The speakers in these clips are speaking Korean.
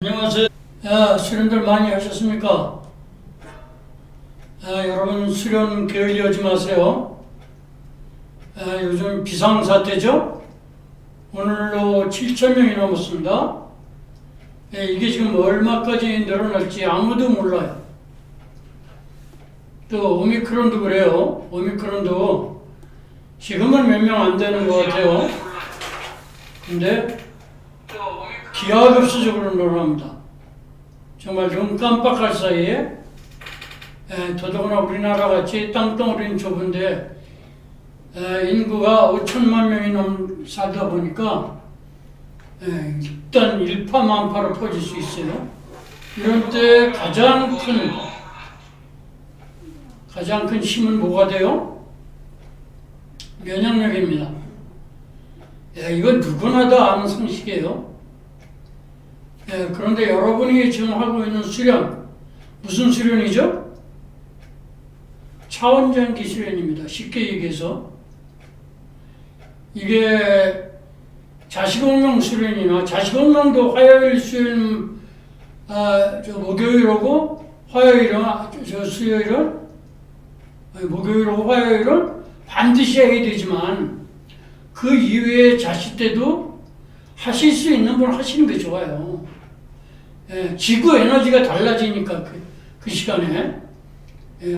안녕하세요. 수련들 많이 하셨습니까? 여러분 수련 게을리하지 마세요. 요즘 비상사태죠? 오늘로 7,000명이 넘었습니다. 이게 지금 얼마까지 늘어날지 아무도 몰라요. 또 오미크론도 그래요. 오미크론도 지금은 몇 명 안 되는 것 같아요. 근데 기하급수적으로 늘어납니다. 정말 눈 깜빡할 사이에 더더구나 우리나라 같이 땅덩어리는 좁은데 인구가 5천만 명이 살다 보니까 일단 일파만파로 퍼질 수 있어요. 이런 때 가장 큰 힘은 뭐가 돼요? 면역력입니다. 이건 누구나 다 아는 상식이에요. 그런데 여러분이 지금 하고 있는 수련, 무슨 수련이죠? 차원전기 수련입니다. 쉽게 얘기해서. 이게 자식운명 수련이나 자식운명도 화요일 수련, 목요일하고 화요일은, 수요일은, 목요일하고 화요일은 반드시 해야 되지만 그 이외에 자식 때도 하실 수 있는 분 하시는 게 좋아요. 지구 에너지가 달라지니까 그 시간에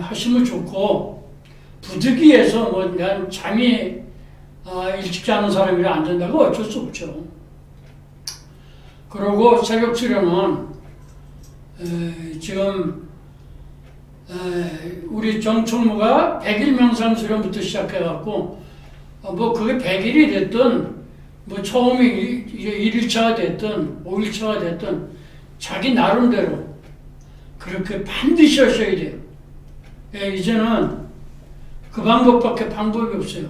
하시면 좋고, 부득이해서 난 잠이 일찍 자는 사람이라 안 된다고 어쩔 수 없죠. 그리고 새벽 수련은 지금 우리 정총무가 100일 명상 수련부터 시작해갖고 그게 100일이 됐든 처음에 1일차가 됐든 5일차가 됐든 자기 나름대로 그렇게 반드시 하셔야 돼요. 이제는 그 방법밖에 방법이 없어요.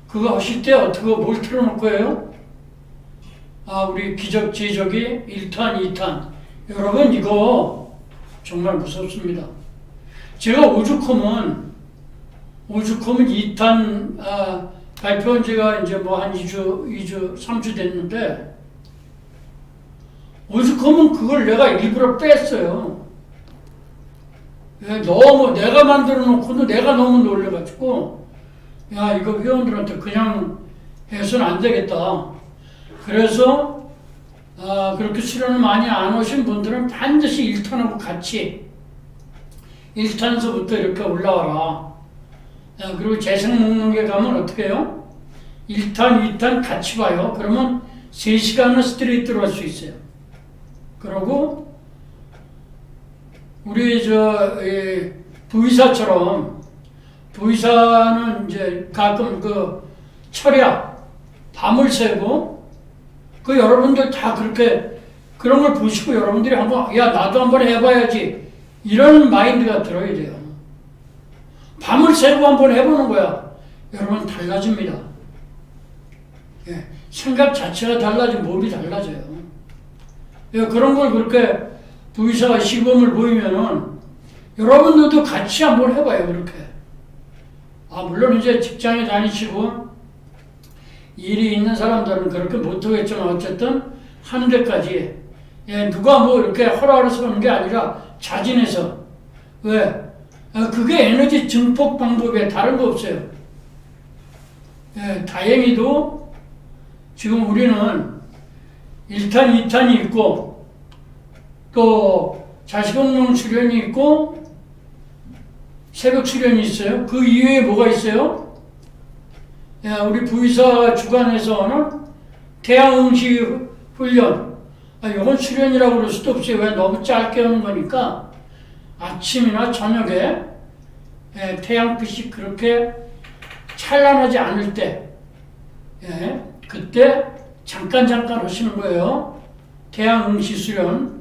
그거 하실 때 뭘 틀어놓을 거예요? 우리 기적 제적이 1탄, 2탄. 여러분 이거 정말 무섭습니다. 제가 오죽하면 2탄 발표한 지가 이제 한 2주, 3주 됐는데, 오죽하면 그걸 내가 일부러 뺐어요. 너무 내가 만들어 놓고도 내가 너무 놀래가지고, 이거 회원들한테 그냥 해서는 안 되겠다. 그래서, 그렇게 수련을 많이 안 오신 분들은 반드시 1탄하고 같이 1탄서부터 이렇게 올라와라. 그리고 재생목록에 가면 어떻게 해요? 1탄, 2탄 같이 봐요. 그러면 3시간은 스트레이트로 할 수 있어요. 그리고 우리 부의사처럼, 부의사는 이제 가끔 철야, 밤을 새고, 여러분들 다 그런 걸 보시고 여러분들이 나도 한번 해봐야지. 이런 마인드가 들어야 돼요. 밤을 새고 한번 해보는 거야. 여러분 달라집니다. 생각 자체가 달라지면 몸이 달라져요. 그런 걸 그렇게 부의사가 시범을 보이면은 여러분들도 같이 한번 해봐요. 그렇게. 물론 이제 직장에 다니시고 일이 있는 사람들은 그렇게 못하겠지만 어쨌든 하는 데까지 누가 이렇게 허락해서 하는 게 아니라 자진해서. 왜? 그게 에너지 증폭 방법에 다른 거 없어요. 다행히도 지금 우리는 1탄, 2탄이 있고 또 자식운명 수련이 있고 새벽 수련이 있어요. 그 이외에 뭐가 있어요? 우리 부의사 주관에서는 태양응시 훈련. 이건 수련이라고 그럴 수도 없어요. 왜? 너무 짧게 하는 거니까 아침이나 저녁에 태양빛이 그렇게 찬란하지 않을 때 그때 잠깐 하시는 거예요. 태양응시 수련.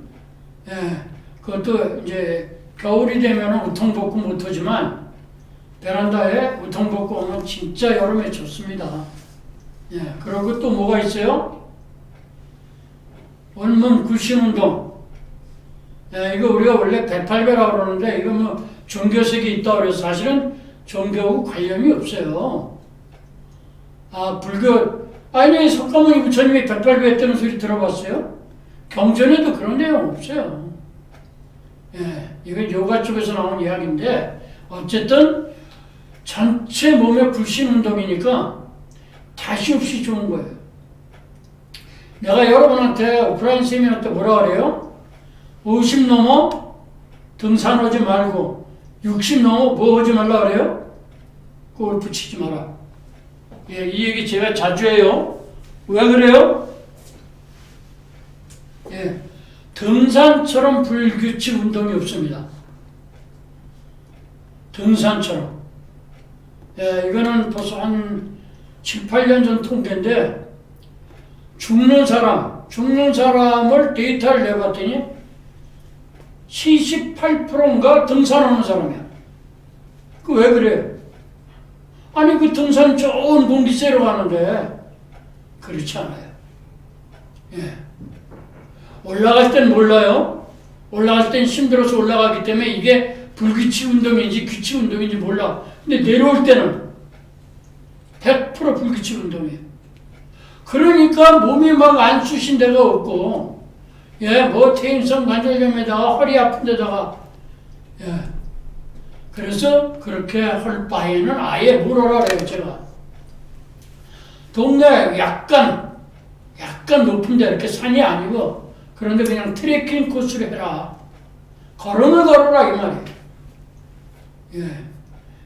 그것도 이제 겨울이 되면 우통 벗고 못하지만 베란다에 우통 벗고 오면 진짜 여름에 좋습니다. 그리고 또 뭐가 있어요? 온몸 굴신 운동. 이거 우리가 원래 108배라고 그러는데 이거 종교색이 있다고 그래서 사실은 종교하고 관련이 없어요. 불교, 석가모니 부처님이 108배 했다는 소리 들어봤어요? 경전에도 그런 내용 없어요. 예, 이건 요가 쪽에서 나온 이야기인데 어쨌든 전체 몸의 불신 운동이니까 다시 없이 좋은 거예요. 내가 여러분한테 오프라인 세미나 때 뭐라 그래요? 50 넘어 등산하지 말고 60 넘어 뭐 하지 말라 그래요? 골프 치지 마라. 예, 이 얘기 제가 자주 해요. 왜 그래요? 예, 등산처럼 불규칙 운동이 없습니다. 등산처럼. 예, 이거는 벌써 한 7, 8년 전 통계인데 죽는 사람을 데이터를 내봤더니 78%인가 등산하는 사람이야. 그 왜 그래? 아니 그 등산 좋은 공기 쐬러 가는데 그렇지 않아요. 예. 올라갈 땐 몰라요. 올라갈 땐 힘들어서 올라가기 때문에 이게 불규칙 운동인지 규칙 운동인지 몰라. 근데 내려올 때는 100% 불규칙 운동이에요. 그러니까 몸이 막 안 쑤신 데가 없고, 예, 뭐 퇴행성 관절염에다가 허리 아픈 데다가, 예. 그래서 그렇게 할 바에는 아예 뭘 하라 그래요, 제가. 동네 약간 높은 데 이렇게 산이 아니고, 그런데 그냥 트레킹 코스를 해라. 걸음을 걸어라, 이 말이에요. 예.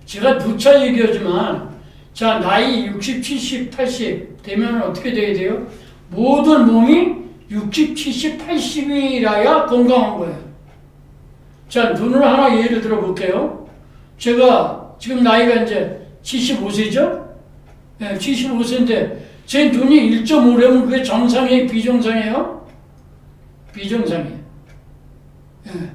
제가 누차 얘기하지만, 자, 나이 60, 70, 80 되면 어떻게 돼야 돼요? 모든 몸이 60, 70, 80이라야 건강한 거예요. 자, 눈을 하나 예를 들어 볼게요. 제가 지금 나이가 이제 75세죠? 네, 75세인데 제 눈이 1.5래면 그게 정상이에요? 비정상이에요? 비정상이에요. 네.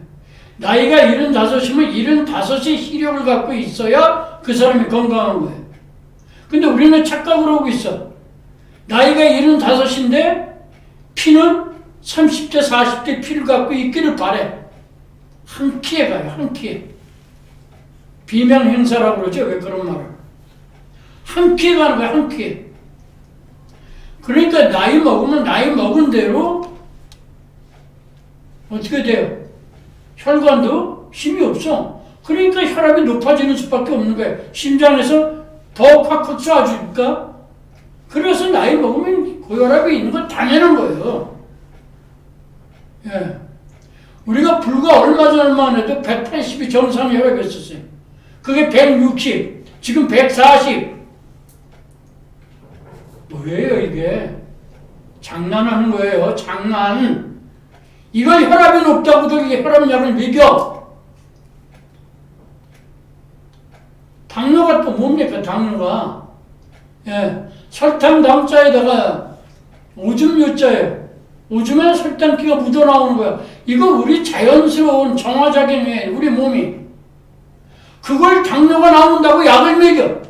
나이가 75이면 75의 시력을 갖고 있어야 그 사람이 건강한 거예요. 근데 우리는 착각을 하고 있어. 나이가 75인데 피는 30대, 40대 피를 갖고 있기를 바래. 한 키에 가요, 한 키에. 비명행사라고 그러죠, 왜 그런 말을. 한 키에 가는 거야, 한 키에. 그러니까 나이 먹으면 나이 먹은 대로 어떻게 돼요? 혈관도 힘이 없어. 그러니까 혈압이 높아지는 수밖에 없는 거예요. 심장에서 더 팍팍 쏴주니까. 그래서 나이 먹으면 고혈압이 있는 건 당연한 거예요. 예. 우리가 불과 얼마 전만 해도 180이 정상 혈압이었었어요. 그게 160, 지금 140. 뭐예요 이게? 장난하는 거예요. 장난. 이걸 혈압이 높다고도 이게 혈압약을 먹여. 당뇨가 또 뭡니까 당뇨가? 예. 설탕 당자에다가 오줌 요자예요. 오줌에 설탕기가 묻어나오는 거야. 이거 우리 자연스러운 정화작용이에요. 우리 몸이. 그걸 당뇨가 나온다고 약을 먹여.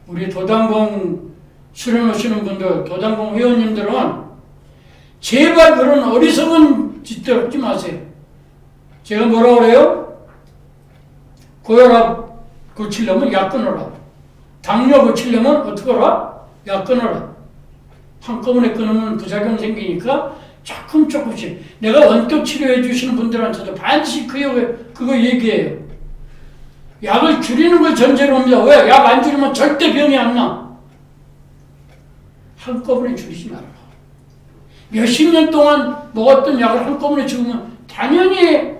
우리 도당공 수련하시는 분들, 도당공 회원님들은 제발 그런 어리석은 짓들 하지 마세요. 제가 뭐라 그래요? 고혈압 고치려면 약 끊어라. 당뇨 고치려면 어떻게 하라? 약 끊어라. 한꺼번에 끊으면 부작용 생기니까 조금씩. 내가 원격 치료해 주시는 분들한테도 반드시 그거 얘기해요. 약을 줄이는 걸 전제로 합니다. 왜? 약 안 줄이면 절대 병이 안 나. 한꺼번에 줄이지 말아라. 몇십 년 동안 먹었던 약을 한꺼번에 줄이면 당연히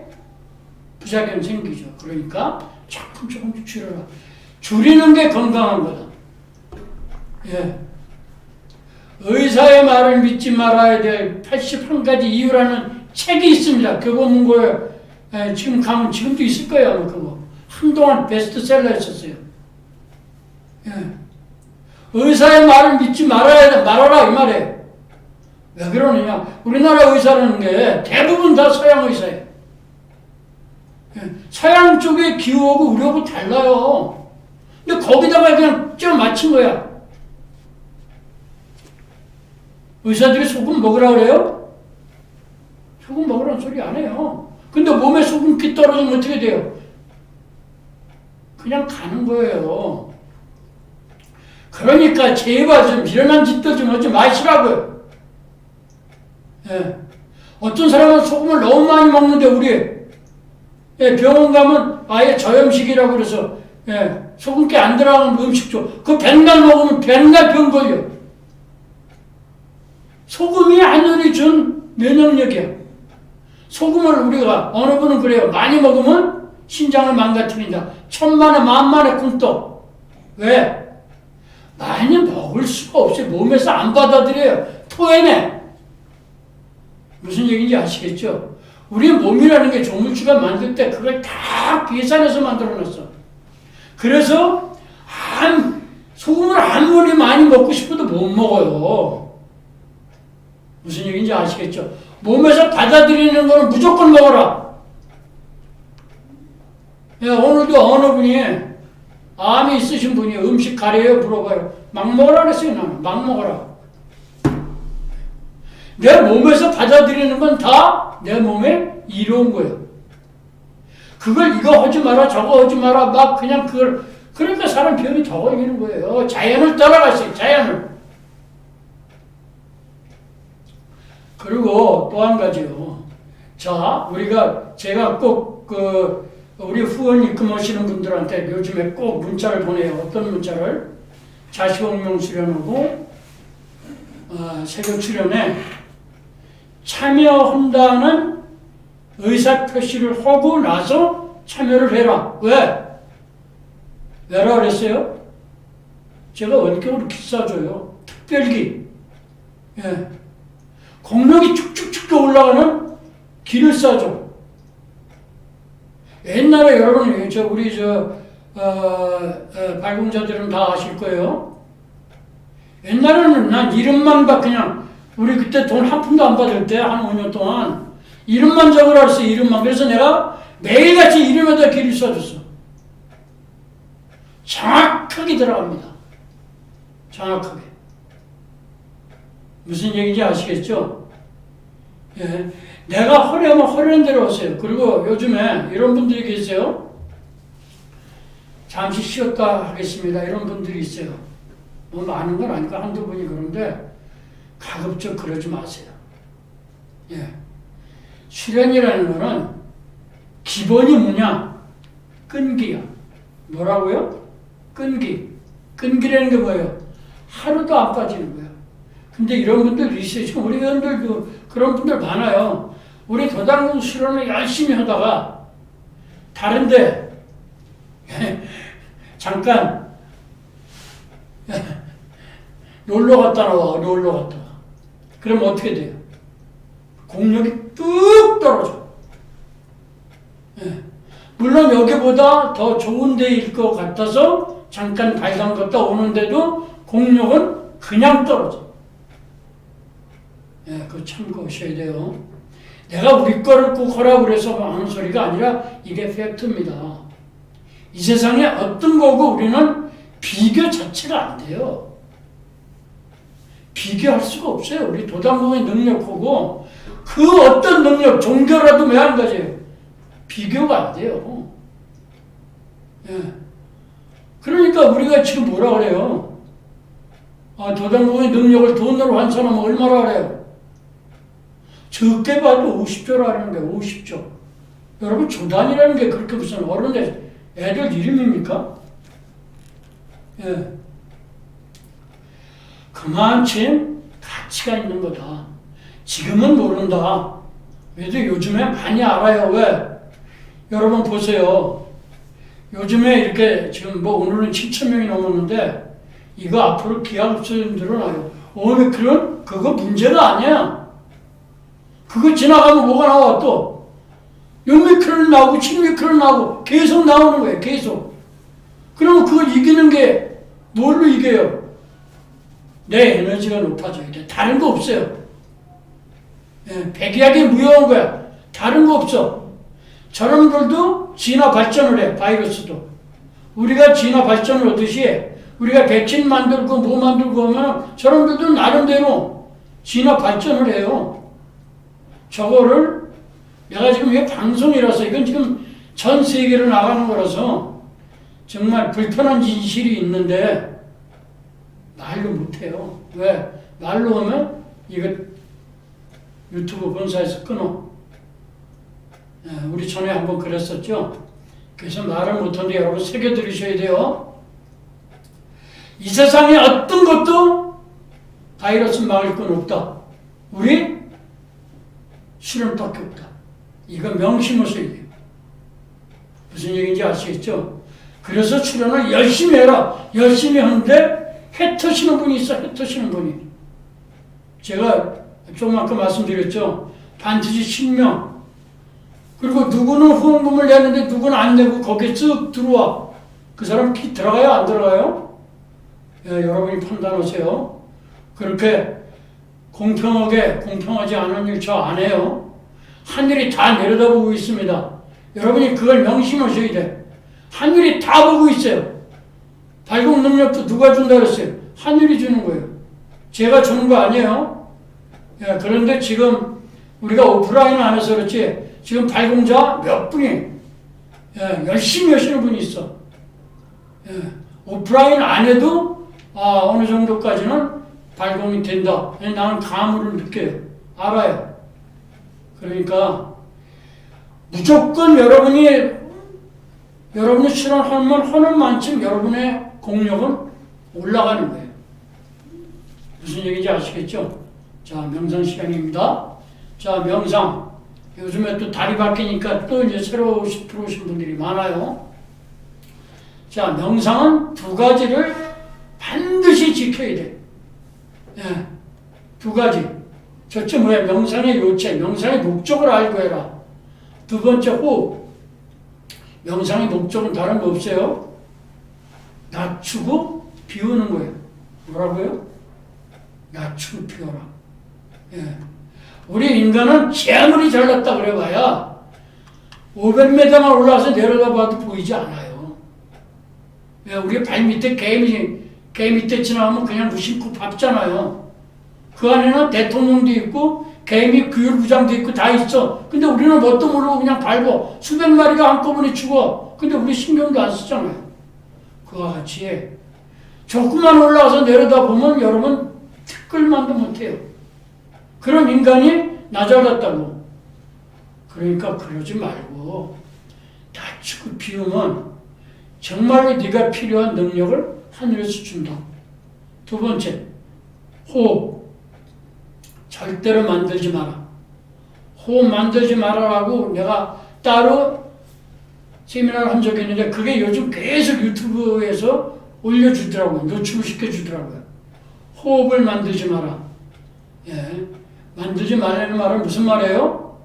부작용 생기죠. 그러니까 조금씩 줄여라. 줄이는 게 건강한 거다. 예. 의사의 말을 믿지 말아야 될 81가지 이유라는 책이 있습니다. 교보문고에 지금 가면 지금도 있을 거예요. 아마 그거. 한동안 베스트셀러 했었어요. 예. 의사의 말을 믿지 말아라 이 말이에요. 왜 그러느냐? 우리나라 의사라는 게 대부분 다 서양 의사예요. 예. 서양 쪽의 기호하고 우리하고 달라요. 근데 거기다가 그냥 쪄 맞춘 거야. 의사들이 소금 먹으라고 그래요? 소금 먹으라는 소리 안 해요. 근데 몸에 소금기 떨어지면 어떻게 돼요? 그냥 가는 거예요. 그러니까 제발 좀 일어난 짓도 좀 하지 마시라고요. 예. 어떤 사람은 소금을 너무 많이 먹는데 우리 예, 병원 가면 아예 저염식이라고 그래서 예, 소금기 안 들어가는 음식 줘. 그 백날 먹으면 백날 병 걸려. 소금이 하늘이 준 면역력이야. 소금을 우리가 어느 분은 그래요. 많이 먹으면 신장을 망가뜨린다. 천만에 만만에 꿈떡. 왜? 많이 먹을 수가 없어요. 몸에서 안 받아들여요. 토해내. 무슨 얘기인지 아시겠죠? 우리 몸이라는 게 조물주가 만들 때 그걸 다 계산해서 만들어놨어. 그래서 소금을 아무리 많이 먹고 싶어도 못 먹어요. 무슨 얘기인지 아시겠죠? 몸에서 받아들이는 거는 무조건 먹어라. 예, 오늘도 어느 분이 암이 있으신 분이 음식 가려요? 물어봐요. 막 먹으라 그랬어요. 나는 막 먹어라. 내 몸에서 받아들이는 건 다 내 몸에 이로운 거예요. 그걸 이거 하지 마라 저거 하지 마라 막 그냥 그걸 그러니까 사람 병이 더 걸리는 거예요. 자연을 따라가세요. 자연을. 그리고 또 한 가지요. 자, 제가 꼭 우리 후원 입금하시는 분들한테 요즘에 꼭 문자를 보내요. 어떤 문자를? 자식옥명 수련하고 새벽 수련에 참여한다는 의사표시를 하고 나서 참여를 해라. 왜? 왜라 그랬어요? 제가 원격으로 기싸줘요. 특별기. 예. 공력이 축축축 올라가는 길을 싸줘. 옛날에 여러분, 우리 발공자들은 다 아실 거예요. 옛날에는 난 이름만 그냥, 우리 그때 돈 한 푼도 안 받을 때, 한 5년 동안, 이름만 적으라 했어, 이름만. 그래서 내가 매일같이 이름에다 길을 써줬어. 정확하게 들어갑니다. 정확하게. 무슨 얘기인지 아시겠죠? 예. 내가 허려면 허려는 대로 오세요. 그리고 요즘에 이런 분들이 계세요. 잠시 쉬었다 하겠습니다. 이런 분들이 있어요. 뭐 많은 건 아니고 한두 분이 그런데 가급적 그러지 마세요. 예. 수련이라는 거는 기본이 뭐냐? 끈기야. 뭐라고요? 끈기. 끈기라는 게 뭐예요? 하루도 안 빠지는 거예요. 근데 이런 분들 있어요. 지금 우리 회원들도 그런 분들 많아요. 우리 도당군 수련을 열심히 하다가 다른데 잠깐 놀러 갔다 나와. 놀러 갔다가 그럼 어떻게 돼요? 공력이 뚝 떨어져. 예. 물론 여기보다 더 좋은 데일 것 같아서 잠깐 발상 갔다 오는데도 공력은 그냥 떨어져. 예, 그거 참고하셔야 돼요. 내가 우리 거를 꼭 하라고 그래서 하는 소리가 아니라 이게 팩트입니다. 이 세상에 어떤 거고 우리는 비교 자체가 안 돼요. 비교할 수가 없어요. 우리 도당공의 능력하고 그 어떤 능력, 종교라도 매한가지예요. 비교가 안 돼요. 예. 그러니까 우리가 지금 뭐라 그래요? 도당공의 능력을 돈으로 환산하면 얼마나 그래요? 적게 봐도 50조라는 게 50조. 여러분 조단이라는 게 그렇게 무슨 어른의 애들 이름입니까? 예. 그만큼 가치가 있는 거다. 지금은 모른다. 그래도 요즘에 많이 알아요. 왜? 여러분 보세요. 요즘에 이렇게 지금 뭐 오늘은 7,000명이 넘었는데 이거 앞으로 기하급수는 늘어나요. 오미크론 그거 문제가 아니야. 그거 지나가면 뭐가 나와 또? 6미크론 나오고 7미크론 나오고 계속 나오는 거예요. 계속. 그러면 그걸 이기는 게 뭘로 이겨요? 내 에너지가 높아져야 돼. 다른 거 없어요. 예, 백약이 무효한 거야. 다른 거 없어. 저놈들도 진화 발전을 해. 바이러스도. 우리가 진화 발전을 하듯이 우리가 백신 만들고 뭐 만들고 하면 저놈들도 나름대로 진화 발전을 해요. 저거를 내가 지금 이게 방송이라서 이건 지금 전 세계로 나가는 거라서 정말 불편한 진실이 있는데 말로 못해요. 왜? 말로 하면 이거 유튜브 본사에서 끊어. 우리 전에 한번 그랬었죠. 그래서 말을 못하는데 여러분 새겨 들으셔야 돼요. 이 세상에 어떤 것도 바이러스 막을 건 없다. 우리 실험밖에 없다. 이거 명심을 써야 돼요. 무슨 얘기인지 아시겠죠? 그래서 출연을 열심히 해라. 열심히 하는데 해 터시는 분이 있어. 해 터시는 분이. 제가 조금 아까 말씀드렸죠. 반드시 실명. 그리고 누구는 후원금을 내는데 누구는 안 내고 거기에 쓱 들어와. 그 사람 키 들어가요? 안 들어가요? 여러분이 판단하세요. 그렇게 공평하지 않은 일 저 안 해요. 하늘이 다 내려다보고 있습니다. 여러분이 그걸 명심하셔야 돼. 하늘이 다 보고 있어요. 발공 능력도 누가 준다 그랬어요? 하늘이 주는 거예요. 제가 주는 거 아니에요. 그런데 지금 우리가 오프라인 안에서 그렇지 지금 발공자 몇 분이 열심히 하시는 분이 있어. 오프라인 안에도 어느 정도까지는 발공이 된다. 나는 감을 느껴요. 알아요. 그러니까 무조건 여러분이 실험하면 하는 만큼 여러분의 공력은 올라가는 거예요. 무슨 얘기인지 아시겠죠? 자, 명상 시간입니다. 자, 명상. 요즘에 또 다리 바뀌니까 또 이제 새로 들어오신 분들이 많아요. 자, 명상은 두 가지를 반드시 지켜야 돼. 두 가지. 첫째 뭐야? 명상의 요체, 명상의 목적을 알고 해라. 두 번째 호흡. 명상의 목적은 다른 거 없어요. 낮추고 비우는 거예요. 뭐라고요? 낮추고 비워라. 우리 인간은 아무리 잘났다 그래봐야 500m만 올라와서 내려다봐도 보이지 않아요. 우리 발 밑에 개 밑에 지나가면 그냥 무심코 밟잖아요. 그 안에는 대통령도 있고 개미 규율부장도 있고 다 있어. 근데 우리는 뭣도 모르고 그냥 밟고 수백 마리가 한꺼번에 죽어. 근데 우리 신경도 안 쓰잖아요. 그와 같이 조금만 올라와서 내려다보면 여러분 티끌만도 못해요. 그런 인간이 나 잘났다고. 그러니까 그러지 말고 낮추고 비우면 정말로 네가 필요한 능력을 하늘에서 준다. 두 번째, 호흡. 절대로 만들지 마라. 호흡 만들지 말아라고 내가 따로 세미나를 한 적이 있는데 그게 요즘 계속 유튜브에서 올려주더라고요. 노출을 시켜주더라고요. 호흡을 만들지 마라. 만들지 말라는 말은 무슨 말이에요?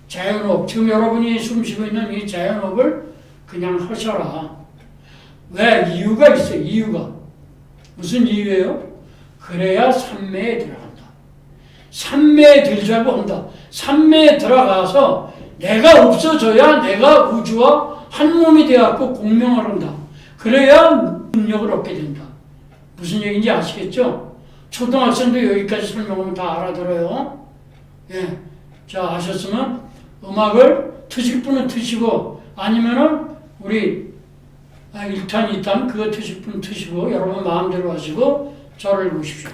자연호흡. 지금 여러분이 숨 쉬고 있는 이 자연호흡을 그냥 하셔라. 왜? 이유가 있어요. 이유가. 무슨 이유예요? 그래야 산매에 들어간다. 산매에 들자고 한다. 산매에 들어가서 내가 없어져야 내가 우주와 한 몸이 되어갖고 공명을 한다. 그래야 능력을 얻게 된다. 무슨 얘기인지 아시겠죠? 초등학생도 여기까지 설명하면 다 알아들어요. 자, 아셨으면 음악을 트실 분은 트시고 아니면은 우리 1탄, 2탄 그거 트실 분 트시고 여러분 마음대로 하시고 저를 보십시오.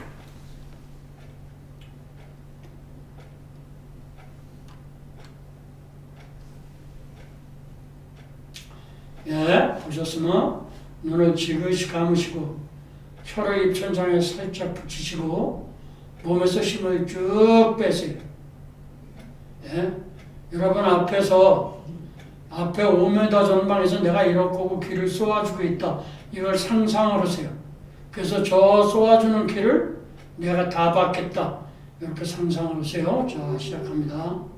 보셨으면 눈을 지그시 감으시고 혀를 입천장에 살짝 붙이시고 몸에서 힘을 쭉 빼세요. 여러분 앞에 5m 전방에서 내가 이렇게 기를 쏘아주고 있다. 이걸 상상을 하세요. 그래서 저 쏘아주는 기를 내가 다 받겠다. 이렇게 상상을 하세요. 자, 시작합니다.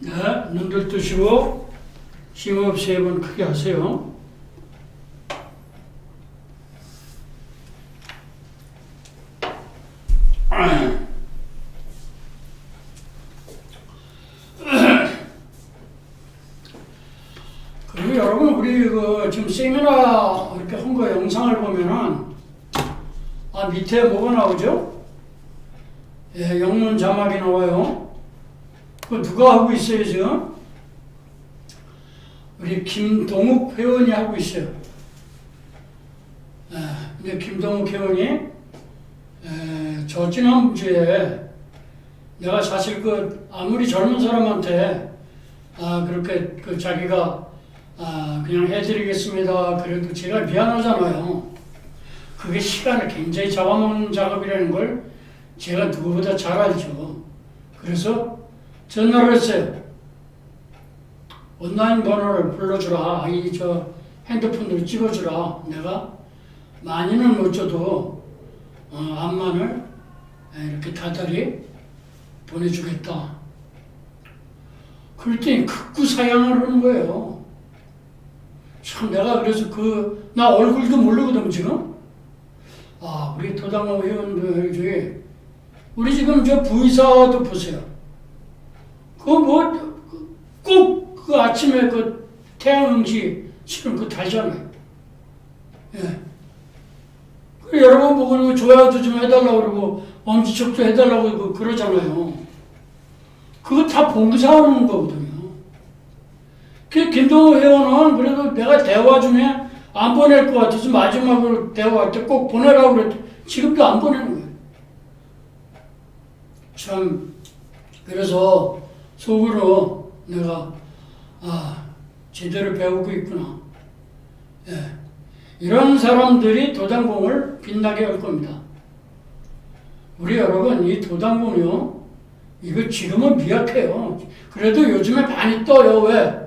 네, 눈들 뜨시고 심호흡 3번 크게 하세요. 그리고 여러분, 우리 지금 세미나 이렇게 한 거 영상을 보면은 밑에 뭐가 나오죠? 예, 영문 자막이 나와요. 그 누가 하고 있어요, 지금? 우리 김동욱 회원이 하고 있어요. 근데 김동욱 회원이 저 지난주에 내가 사실 아무리 젊은 사람한테 그렇게 자기가 그냥 해드리겠습니다. 그래도 제가 미안하잖아요. 그게 시간을 굉장히 잡아먹는 작업이라는 걸 제가 누구보다 잘 알죠. 그래서 전화를 했어요. 온라인 번호를 불러주라. 핸드폰으로 찍어주라. 내가 많이는 못 줘도 암만을 이렇게 다달이 보내주겠다. 그랬더니 극구사양을 하는 거예요. 참 내가 그래서 나 얼굴도 모르거든 지금. 우리 도당호 회원들 중에 우리 지금 저 부의사도 보세요. 꼭 아침에 태양응시 실은 달잖아요. 예. 여러 번 보고 좋아요도 좀 해달라고 그러고 엄지척도 해달라고 그러잖아요. 그거 다 봉사하는 거거든요. 김동호 회원은 그래도 내가 대화 중에 안 보낼 것 같아서 마지막으로 대화할 때 꼭 보내라고 그랬더니 지금도 안 보내는 거예요. 참 그래서 속으로 내가 제대로 배우고 있구나. 예. 이런 사람들이 도당공을 빛나게 할 겁니다. 우리 여러분, 이 도당공이요, 이거 지금은 미약해요. 그래도 요즘에 많이 떠요. 왜?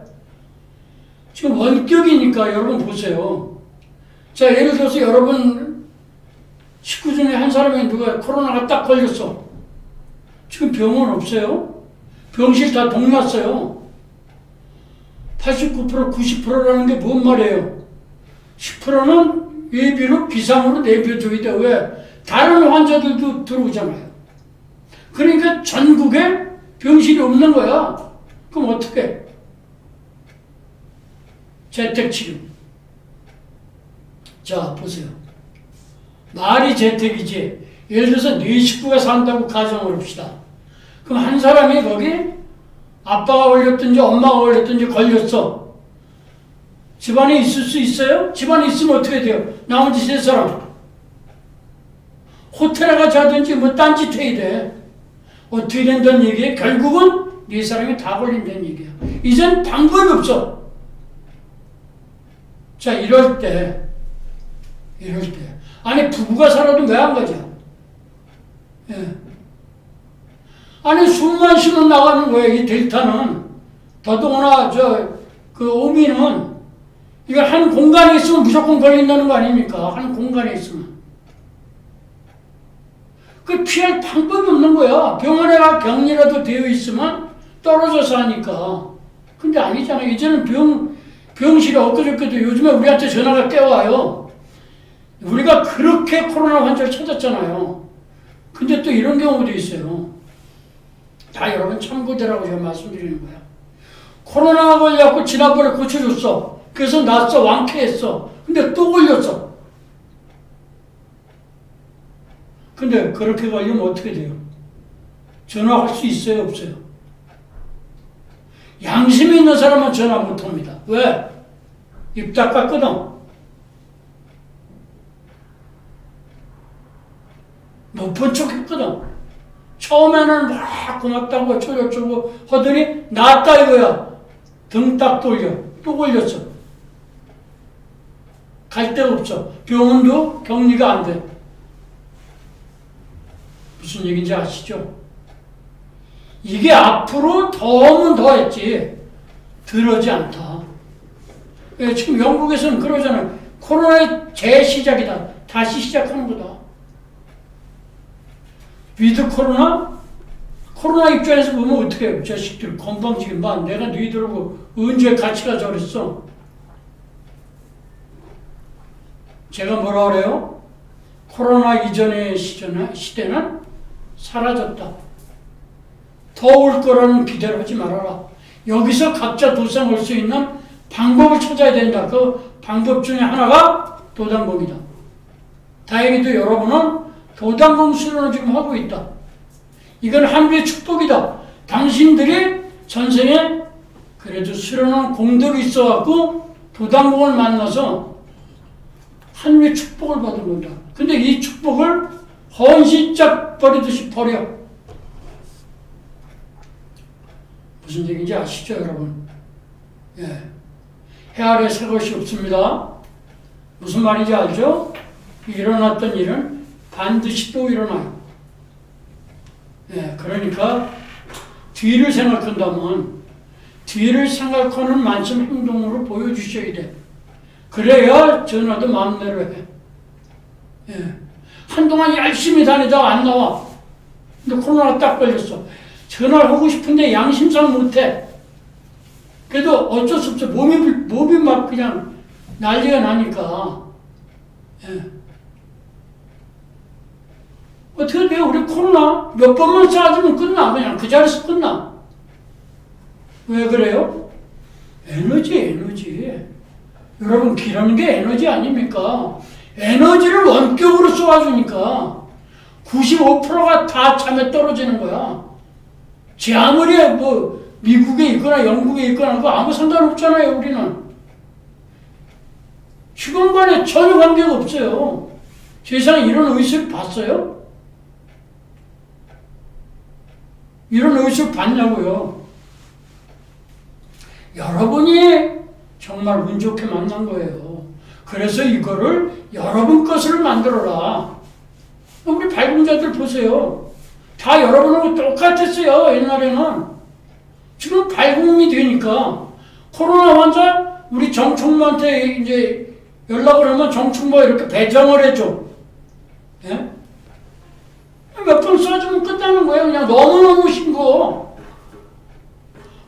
지금 원격이니까 여러분 보세요. 자, 예를 들어서 여러분 식구 중에 한 사람이 누가 코로나가 딱 걸렸어. 지금 병원 없어요. 병실 다 동났어요. 89%, 90%라는 게 뭔 말이에요? 10%는 예비로 비상으로 내비둬야 돼. 왜? 다른 환자들도 들어오잖아요. 그러니까 전국에 병실이 없는 거야. 그럼 어떻게? 재택치료. 자, 보세요. 말이 재택이지. 예를 들어서 네 식구가 산다고 가정을 합시다. 그럼 한 사람이 거기 아빠가 걸렸든지 엄마가 걸렸든지 걸렸어. 집안에 있을 수 있어요? 집안에 있으면 어떻게 돼요? 나머지 3사람. 호텔에 가서 하든지 딴짓 해야 돼. 어떻게 된다는 얘기예요? 결국은 4사람이 다 걸린다는 얘기야. 이젠 방법이 없어. 자, 이럴 때. 아니, 부부가 살아도 왜 안 가죠? 예. 아니, 숨만 쉬면 나가는 거예요, 이 델타는. 더더구나, 오미는, 이거 한 공간에 있으면 무조건 걸린다는 거 아닙니까? 한 공간에 있으면. 그 피할 방법이 없는 거야. 병원에 가 격리라도 되어 있으면 떨어져서 하니까. 근데 아니잖아요. 이제는 병실이 엊그저께도 요즘에 우리한테 전화가 깨와요. 우리가 그렇게 코로나 환자를 찾았잖아요. 근데 또 이런 경우도 있어요. 다 여러분 참고되라고 제가 말씀드리는 거야. 코로나 걸려갖고 지난번에 고쳐줬어. 그래서 났어. 완쾌했어. 근데 또 걸렸어. 근데 그렇게 걸리면 어떻게 돼요? 전화할 수 있어요? 없어요? 양심이 있는 사람은 전화 못합니다. 왜? 입 닦았거든. 못 본 척 했거든. 처음에는 막 고맙다고 어쩌고저쩌고 하더니 낫다 이거야. 등 딱 돌려. 또 걸렸어. 갈 데가 없어. 병원도 격리가 안 돼. 무슨 얘기인지 아시죠? 이게 앞으로 더면 더 했지 덜하지 않다. 지금 영국에서는 그러잖아요. 코로나의 재시작이다. 다시 시작하는 거다. 위드 코로나, 코로나 입장에서 보면 어떻게 해요? 자식들 건방지게 막 내가 너희들하고 언제 같이 가자 그랬어? 제가 뭐라 그래요? 코로나 이전의 시대는 사라졌다. 더 올 거라는 기대를 하지 말아라. 여기서 각자 도생할 수 있는 방법을 찾아야 된다. 그 방법 중에 하나가 도당공이다. 다행히도 여러분은 도당공 수련을 지금 하고 있다. 이건 하늘의 축복이다. 당신들이 전생에 그래도 수련한 공덕이 있어갖고 도당공을 만나서 하늘의 축복을 받은 겁니다. 근데 이 축복을 헌신짝 버리듯이 버려. 무슨 얘기인지 아시죠, 여러분? 예. 해 아래 새 것이 없습니다. 무슨 말인지 알죠? 일어났던 일은 반드시 또 일어나요. 예, 그러니까 뒤를 생각한다면 뒤를 생각하는 만큼 행동으로 보여주셔야 돼. 그래야 전화도 마음대로 해. 예. 한동안 열심히 다니다가 안 나와. 근데 코로나가 딱 걸렸어. 전화를 하고 싶은데 양심상 못해. 그래도 어쩔 수 없어. 몸이 막 그냥 난리가 나니까. 예. 어떻게 돼요? 우리 코로나 몇 번만 쏴주면 끝나. 그냥 그 자리에서 끝나. 왜 그래요? 에너지. 여러분, 기라는 게 에너지 아닙니까? 에너지를 원격으로 쏘아주니까 95%가 다 잠에 떨어지는 거야. 지 아무리 뭐 미국에 있거나 영국에 있거나 그거 아무 상관없잖아요, 우리는. 시간과는 전혀 관계가 없어요. 세상에 이런 의식을 봤어요? 이런 의식을 봤냐고요. 여러분이 정말 운 좋게 만난 거예요. 그래서 이거를 여러분 것을 만들어라. 우리 발군자들 보세요. 다 여러분하고 똑같았어요, 옛날에는. 지금 발군이 되니까 코로나 환자 우리 정충모한테 이제 연락을 하면 정충모가 이렇게 배정을 해줘. 예? 몇 번 쏴주면 끝나는 거예요. 그냥 너무너무 신고.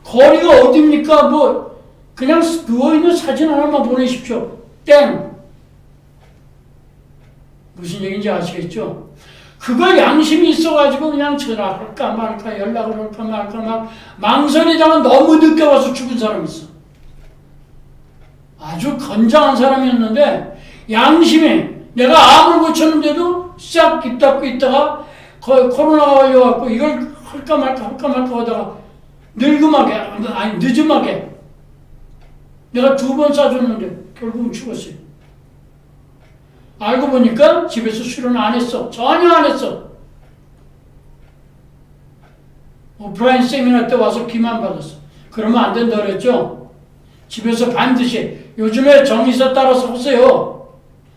거리가 어딥니까? 뭐 그냥 누워있는 사진 하나만 보내십시오. 땡. 무슨 얘기인지 아시겠죠? 그거 양심이 있어가지고 그냥 전화할까 말까 연락을 할까 말까 막 망설이다가 너무 늦게 와서 죽은 사람이 있어. 아주 건장한 사람이었는데 양심이 내가 암을 고쳤는데도 싹 입 닫고 있다가 코로나가 걸려갖고 이걸 할까 말까 하다가 늦음하게 내가 2번 쏴줬는데 결국은 죽었어요. 알고 보니까 집에서 수련 안 했어. 전혀 안 했어. 오프라인 세미나 때 와서 기만 받았어. 그러면 안 된다 그랬죠? 집에서 반드시 요즘에 정의사 따라서 하세요.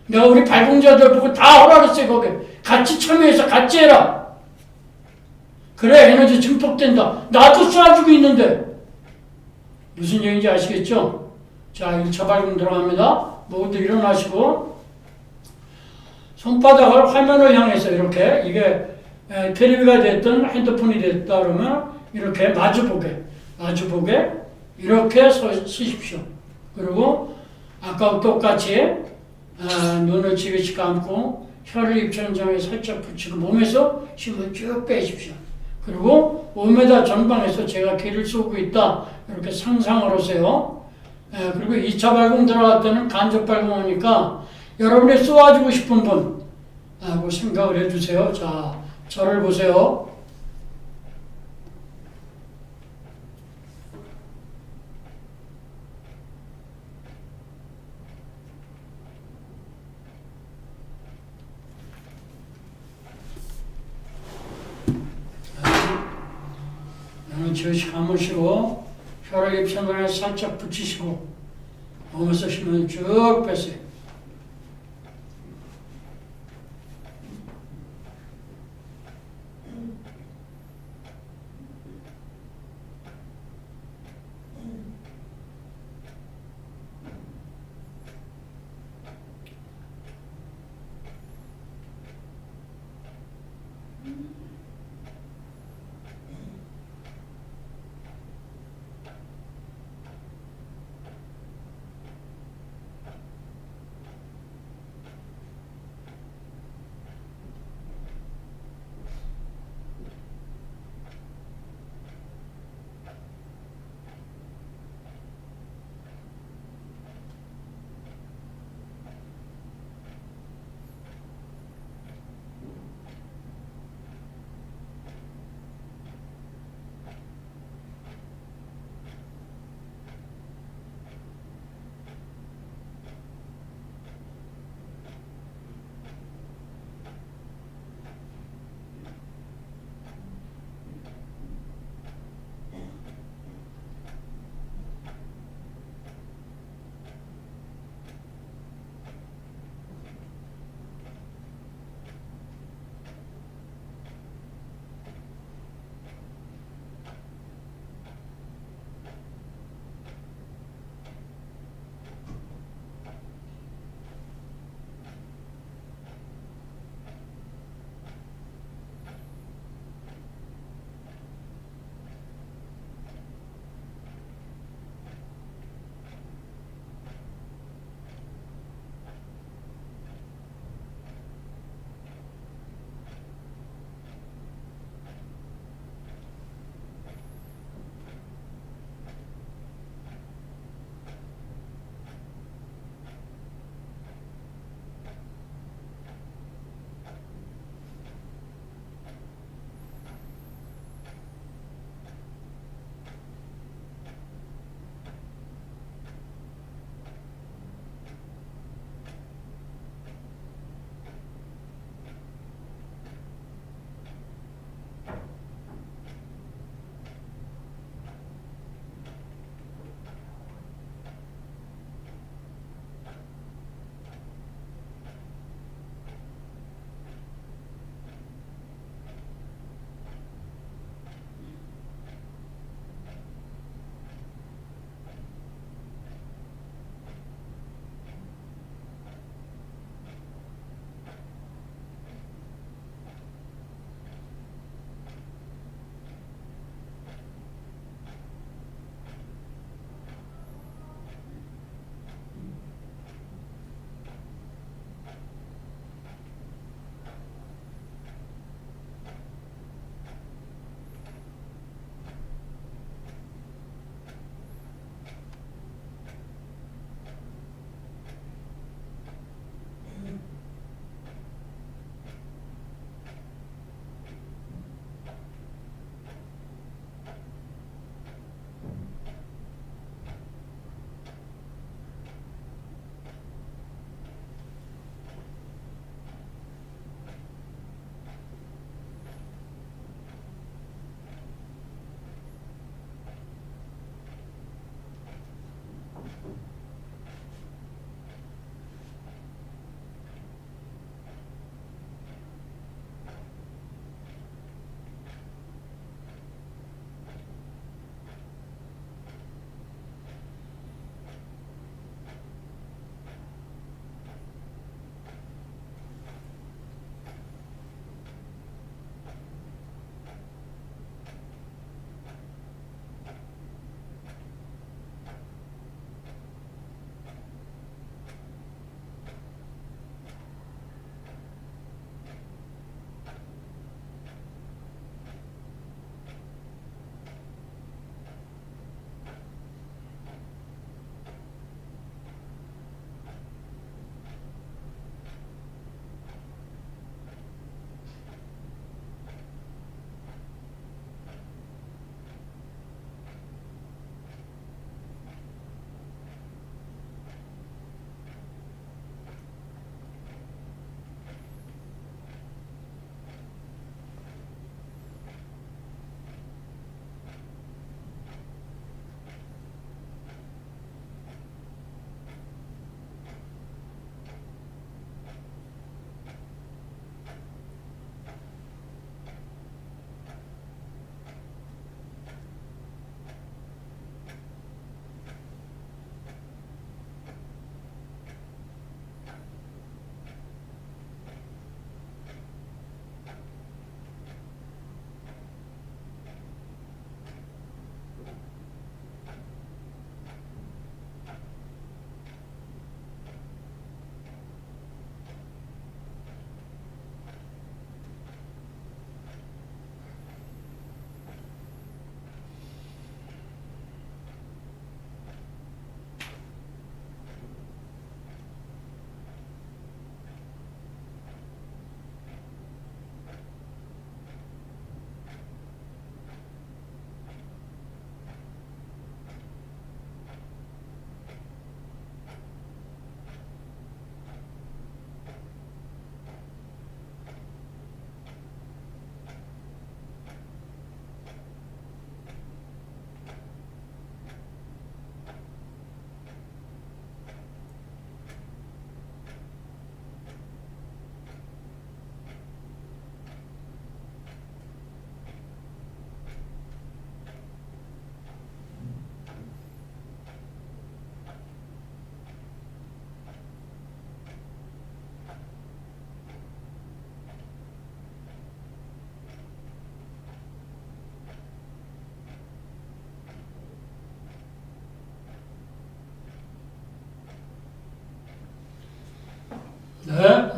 내가 우리 발공자들 보고 다 허락했어요. 거기 같이 참여해서 같이 해라. 그래 에너지 증폭된다. 나도 쏴주고 있는데 무슨 얘기인지 아시겠죠? 자, 1차 발공 들어갑니다. 모두 일어나시고 손바닥을 화면을 향해서 이렇게 이게 텔레비가 됐든 핸드폰이 됐다 그러면 이렇게 마주보게 이렇게 쓰십시오. 그리고 아까와 똑같이 눈을 지그시 감고 혀를 입천장에 살짝 붙이고 몸에서 힘을 쭉 빼십시오. 그리고 5m 전방에서 제가 길을 쏘고 있다 이렇게 상상을 하세요. 그리고 2차 발공 들어갈 때는 간접 발공하니까 여러분이 쏘아주고 싶은 분 하고 생각을 해주세요. 자, 저를 보세요. 눈을 지그시 감으시고 혀를 입천장에 살짝 붙이시고 몸에서 힘을 쭉 빼세요.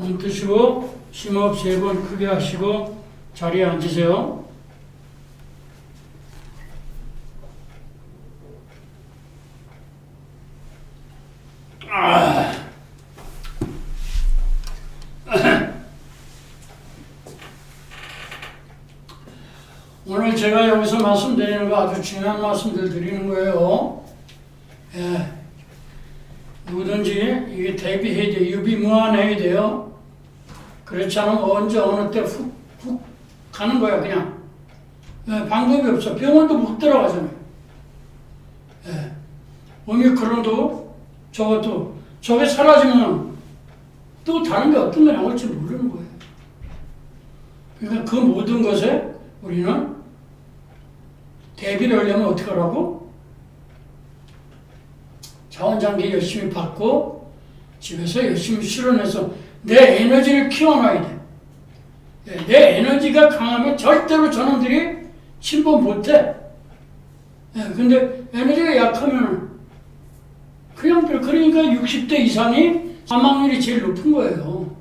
눈 뜨시고 심호흡 3번 크게 하시고 자리에 앉으세요. 오늘 제가 여기서 말씀드리는 거 아주 중요한 말씀들 드리는 거예요. 예. 누구든지 이게 대비해야 돼. 유비무환해야 돼요. 그렇지 않으면 언제 어느 때 훅 가는 거야 그냥. 예. 방법이 없어. 병원도 못 들어가잖아요. 예. 오미크론도 저것도 저게 사라지면 또 다른 게 어떤 게 나올지 모르는 거예요. 그러니까 그 모든 것에 우리는 대비를 하려면 어떻게 하라고? 자원장기 열심히 받고 집에서 열심히 실현해서 내 에너지를 키워놔야 돼. 내 에너지가 강하면 절대로 저놈들이 침범 못해. 근데 에너지가 약하면 그러니까 60대 이상이 사망률이 제일 높은 거예요.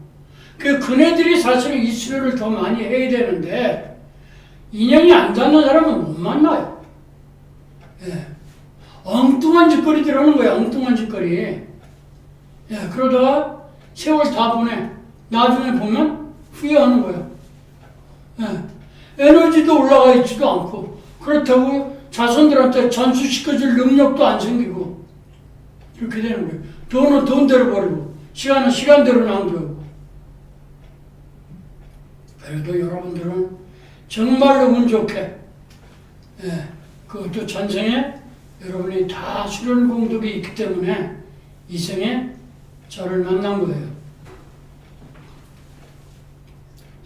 그네들이 사실은 이 수료를 더 많이 해야 되는데 인연이 안 닿는 사람은 못 만나요. 예. 엉뚱한 짓거리들 하는 거야, 엉뚱한 짓거리. 예. 그러다가 세월 다 보내. 나중에 보면 후회하는 거야. 예. 에너지도 올라가 있지도 않고, 그렇다고 자손들한테 전수시켜줄 능력도 안 생기고, 이렇게 되는 거예요. 돈은 돈대로 버리고, 시간은 시간대로 낭비하고. 그래도 여러분들은 정말로 운 좋게, 예, 그것도 전생에 여러분이 다 수련 공덕이 있기 때문에 이 생에 저를 만난 거예요.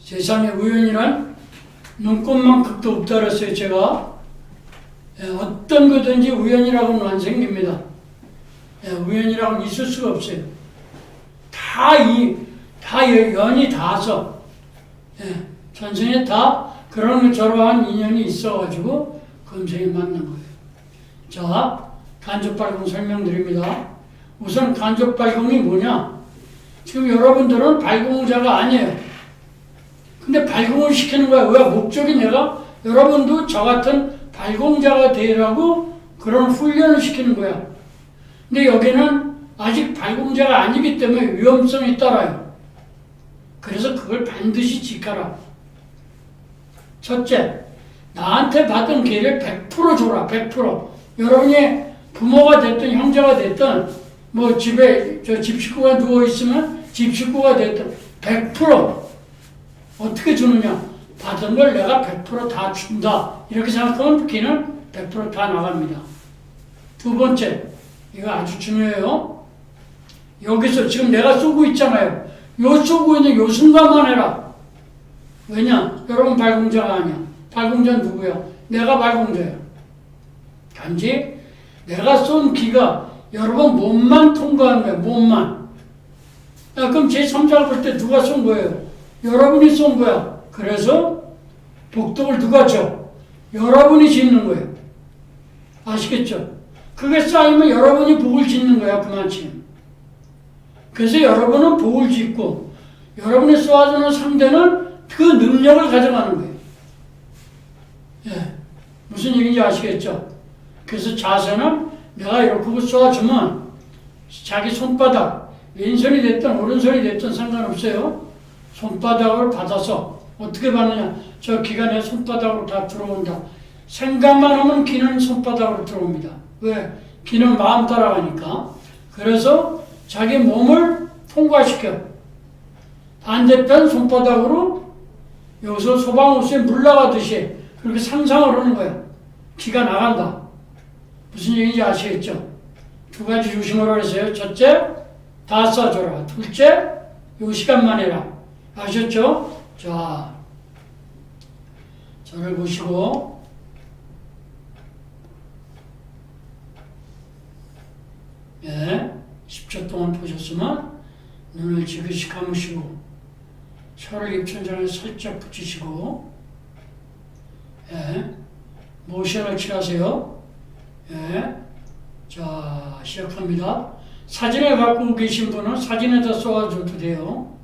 세상에 우연이란 눈꽃만큼도 없다 그랬어요, 제가. 예, 어떤 거든지 우연이라고는 안 생깁니다. 예, 우연이라고는 있을 수가 없어요. 다 연이 닿아서, 예, 전생에 다 그런 저러한 인연이 있어가지고 금생에 만난 거예요. 자, 간접발공 설명드립니다. 우선 간접발공이 뭐냐? 지금 여러분들은 발공자가 아니에요. 근데 발공을 시키는 거야. 왜? 목적이 내가 여러분도 저 같은 발공자가 되라고 그런 훈련을 시키는 거야. 근데 여기는 아직 발공자가 아니기 때문에 위험성이 따라요. 그래서 그걸 반드시 지켜라. 첫째, 나한테 받은 기회를 100% 줘라. 100%. 여러분이 부모가 됐든 형제가 됐든 뭐 집에 집 식구가 누워있으면 집 식구가 됐든 100% 어떻게 주느냐? 받은 걸 내가 100% 다 준다. 이렇게 생각하면 기는 100% 다 나갑니다. 두 번째, 이거 아주 중요해요. 여기서 지금 내가 쏘고 있잖아요. 요 쏘고 있는 요 순간만 해라. 왜냐? 여러분 발공자가 아니야. 발공자는 누구야? 내가 발공자야. 단지 내가 쏜 기가 여러분 몸만 통과한 거야. 몸만. 그럼 제3자를 볼 때 누가 쏜 거예요? 여러분이 쏜 거야. 그래서 복덕을 누가 줘? 여러분이 짓는 거예요. 아시겠죠? 그게 쌓이면 여러분이 복을 짓는 거야. 그만큼. 그래서 여러분은 복을 짓고 여러분이 쏘아주는 상대는 그 능력을 가져가는 거예요. 예. 무슨 얘기인지 아시겠죠? 그래서 자세는 내가 이렇게 쏘아주면 자기 손바닥, 왼손이 됐든 오른손이 됐든 상관없어요. 손바닥을 받아서 어떻게 받느냐? 저 기가 내 손바닥으로 다 들어온다. 생각만 하면 기는 손바닥으로 들어옵니다. 왜? 기는 마음 따라가니까. 그래서 자기 몸을 통과시켜. 반대편 손바닥으로 여기서 소방호수에 물 나가듯이 그렇게 상상을 하는 거야. 기가 나간다. 무슨 얘기인지 아시겠죠? 두 가지 조심하라고 했어요. 첫째, 다 쏴줘라. 둘째, 요 시간만 해라. 아셨죠? 자, 저를 보시고 예, 10초 동안 보셨으면 눈을 지그시 감으시고 혀를 입천장에 살짝 붙이시고 예, 모션을 취하세요. 예, 자, 시작합니다. 사진을 갖고 계신 분은 사진에다 쏘아줘도 돼요.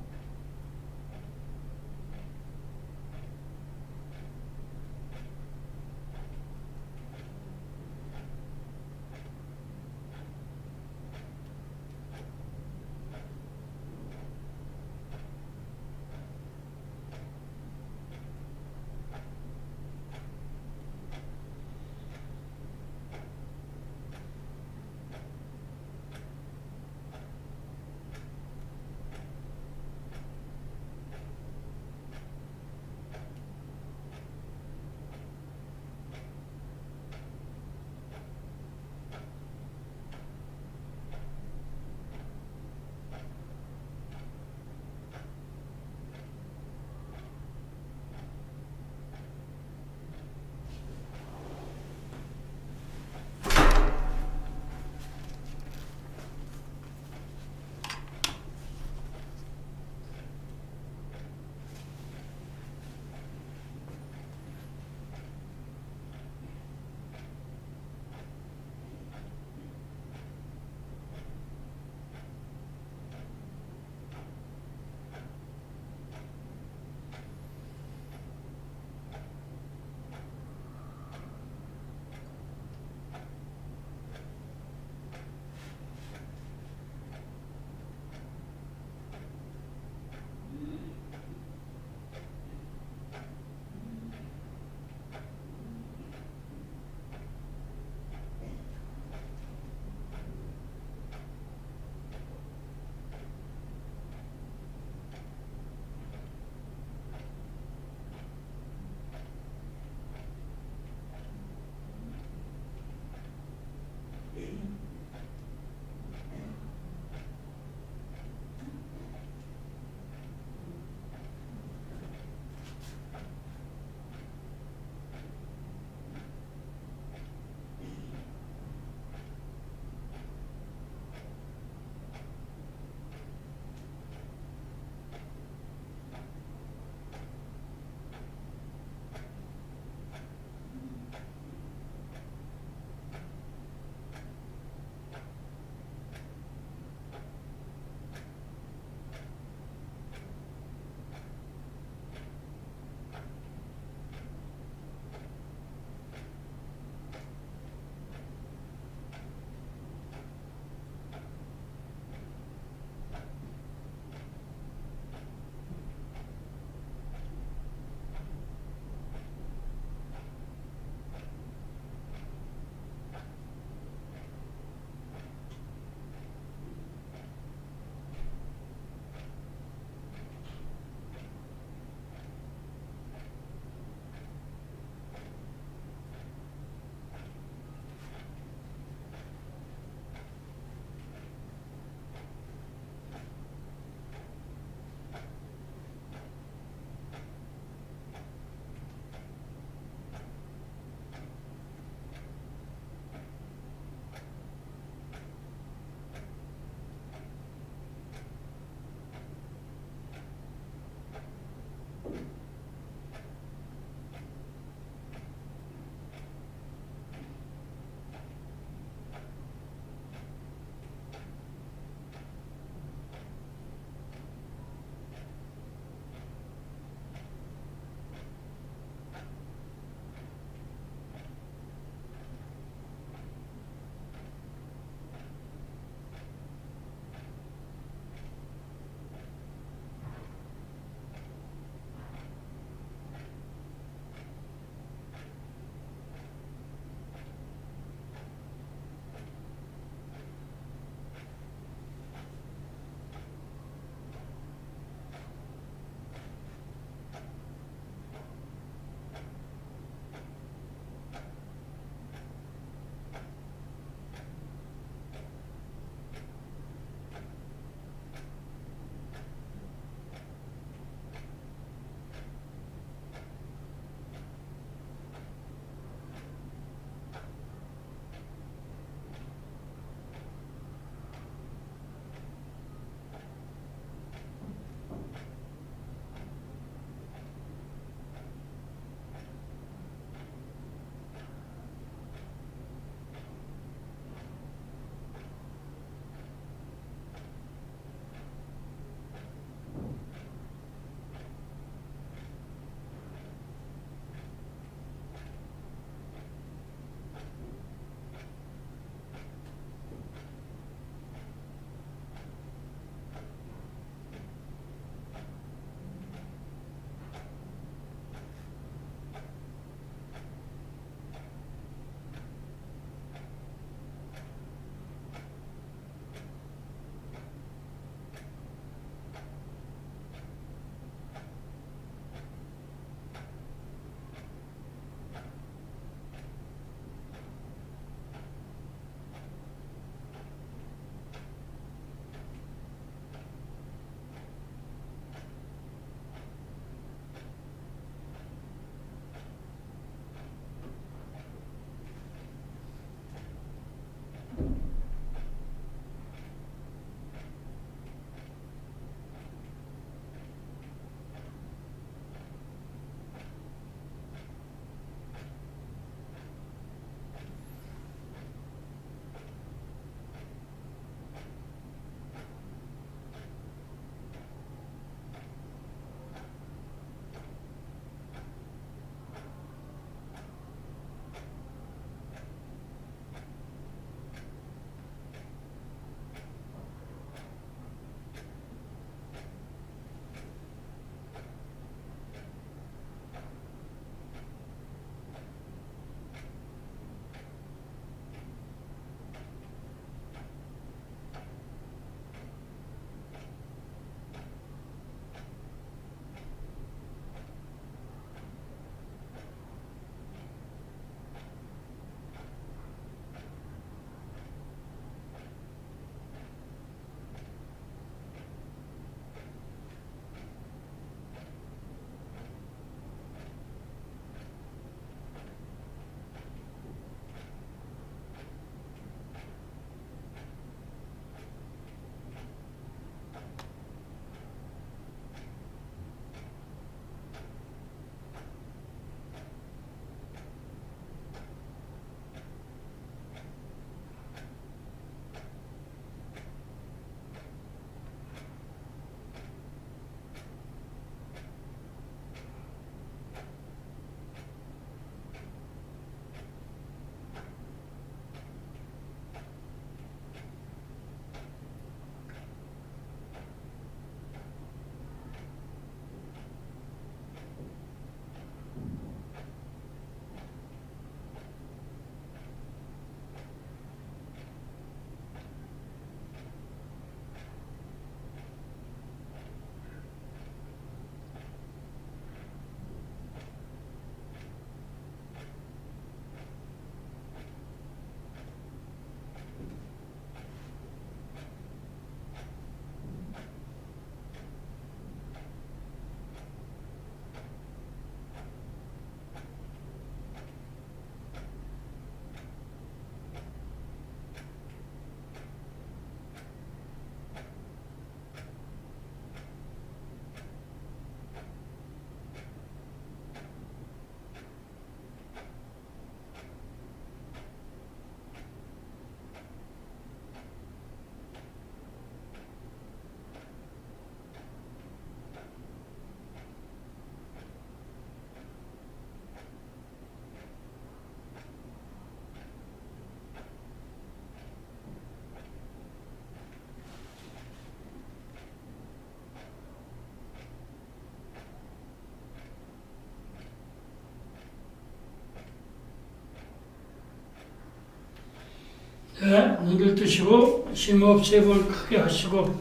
네, 눈을 뜨시고 심호흡 3번 크게 하시고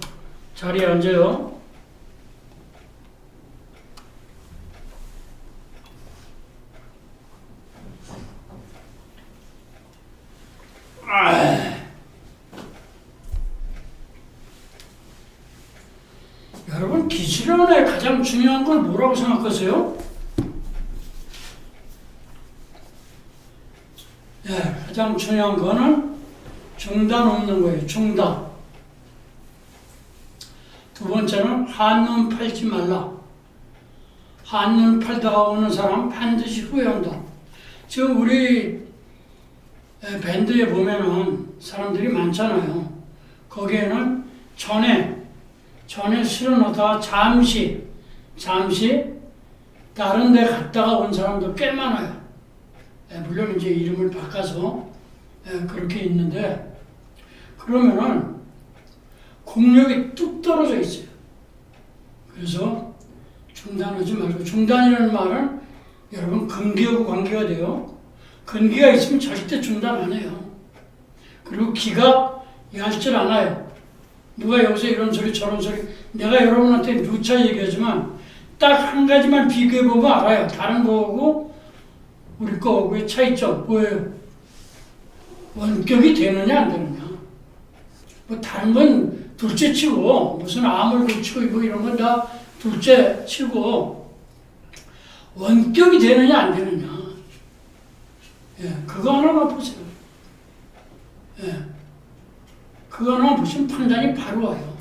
자리에 앉아요. 여러분, 기술원의 가장 중요한 건 뭐라고 생각하세요? 네, 가장 중요한 거는 중단 없는 거예요. 중단. 두 번째는 한눈 팔지 말라. 한눈 팔다가 오는 사람 반드시 후회한다. 지금 우리 밴드에 보면은 사람들이 많잖아요. 거기에는 전에 실어놓다가 잠시 다른 데 갔다가 온 사람도 꽤 많아요. 물론 이제 이름을 바꿔서 그렇게 있는데, 그러면은 공력이 뚝 떨어져 있어요. 그래서 중단하지 말고, 중단이라는 말은 여러분 근기하고 관계가 돼요. 근기가 있으면 절대 중단 안 해요. 그리고 기가 얇질 않아요. 누가 여기서 이런 소리 저런 소리, 내가 여러분한테 누차 얘기하지만 딱 한 가지만 비교해보면 알아요. 다른 거하고 우리 거하고의 차이점 뭐예요? 원격이 되느냐 안 되느냐. 뭐 다른 건 둘째 치고, 무슨 암을 고치고 뭐 이런 건 다 둘째 치고, 원격이 되느냐 안 되느냐. 그거 하나만 보세요. 그거 하나만 보시면 판단이 바로 와요.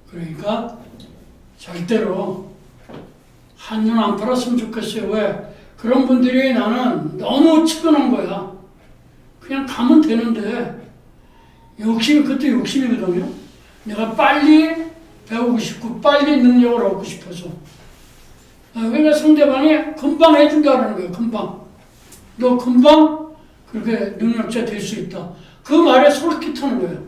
그러니까 절대로 한눈 안 팔았으면 좋겠어요. 왜? 그런 분들이 나는 너무 측은한 거야. 그냥 가면 되는데, 욕심이, 그것도 욕심이거든요. 내가 빨리 배우고 싶고, 빨리 능력을 얻고 싶어서. 그러니까 상대방이 금방 해준다는 거예요. 금방. 너 금방 그렇게 능력자 될 수 있다. 그 말에 솔깃하는 거예요.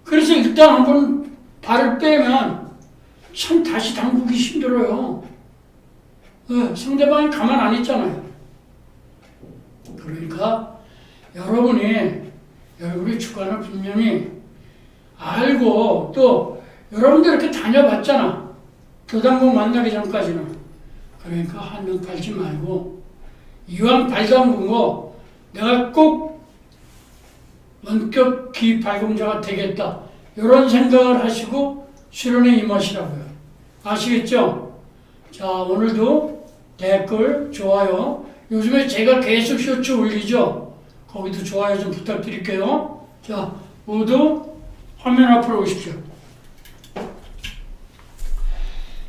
그래서 일단 한번 발을 빼면 참 다시 담그기 힘들어요. 상대방이 가만 안 있잖아요. 그러니까 여러분이 주관을 분명히 알고, 또 여러분들 이렇게 다녀봤잖아. 교단국 만나기 전까지는. 그러니까 한눈 팔지 말고, 이왕 발 담근 거 내가 꼭 원격 기 발공자가 되겠다, 이런 생각을 하시고 수련에 임하시라고요. 아시겠죠? 자, 오늘도 댓글, 좋아요, 요즘에 제가 계속 쇼츠 올리죠? 거기도 좋아요 좀 부탁드릴게요. 자, 모두 화면 앞으로 오십시오.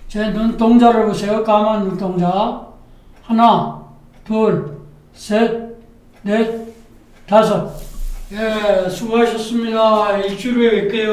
제 눈동자를 보세요. 까만 눈동자. 하나, 둘, 셋, 넷, 다섯. 수고하셨습니다. 일주일에 뵐게요.